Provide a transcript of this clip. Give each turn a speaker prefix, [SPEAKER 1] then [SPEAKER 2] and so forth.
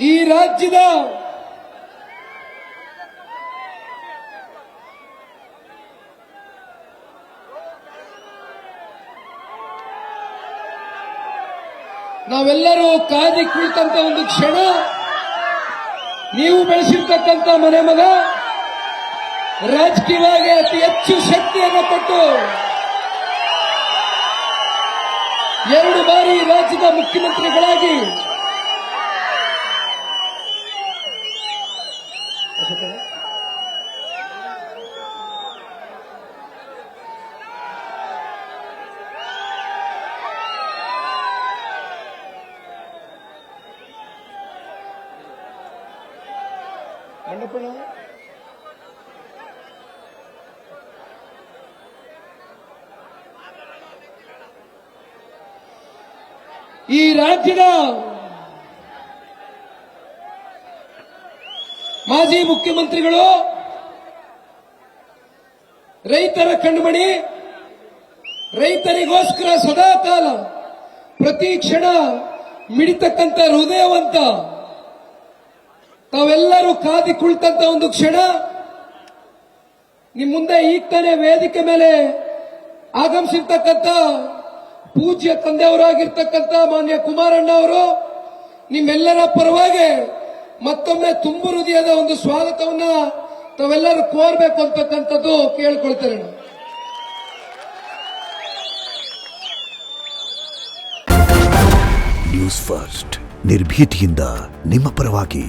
[SPEAKER 1] ಈ ರಾಜ್ಯದ ನಾವೆಲ್ಲರೂ ಕಾದಿ ಕುಳಿತಂತ ಒಂದು ಕ್ಷಣ, ನೀವು ಬೆಳೆಸಿರ್ತಕ್ಕಂಥ ಮನೆ ಮಗ ರಾಜಕೀಯವಾಗಿ ಅತಿ ಹೆಚ್ಚು ಶಕ್ತಿಯನ್ನು ಕೊಟ್ಟು 2 ಬಾರಿ ರಾಜ್ಯದ ಮುಖ್ಯಮಂತ್ರಿಗಳಾಗಿ ಮಂಡಪಣ ಈ ರಾಜ್ಯದ ಮಾಜಿ ಮುಖ್ಯಮಂತ್ರಿಗಳು ರೈತರ ಕಣ್ಮಣಿ, ರೈತರಿಗೋಸ್ಕರ ಸದಾಕಾಲ ಪ್ರತಿ ಕ್ಷಣ ಮಿಡಿತಕ್ಕಂಥ ಹೃದಯವಂತ, ತಾವೆಲ್ಲರೂ ಕಾದಿ ಕುಳಿತಂತ ಒಂದು ಕ್ಷಣ. ನಿಮ್ಮ ಮುಂದೆ ಈಗ ತಾನೇ ವೇದಿಕೆ ಮೇಲೆ ಆಗಮಿಸಿರ್ತಕ್ಕಂಥ ಪೂಜ್ಯ ತಂದೆಯವರಾಗಿರ್ತಕ್ಕಂಥ ಮಾನ್ಯ ಕುಮಾರಣ್ಣ ಅವರು ನಿಮ್ಮೆಲ್ಲರ ಪರವಾಗಿ ಮತ್ತೊಮ್ಮೆ ತುಂಬು ಹೃದಯದ ಒಂದು ಸ್ವಾಗತವನ್ನ ತಾವೆಲ್ಲರೂ ಕೋರಬೇಕು ಅಂತಕ್ಕಂಥದ್ದು ಕೇಳ್ಕೊಳ್ತಾರೆ.
[SPEAKER 2] ನ್ಯೂಸ್ ಫಸ್ಟ್ ನಿರ್ಭೀತಿಯಿಂದ ನಿಮ್ಮ ಪರವಾಗಿ.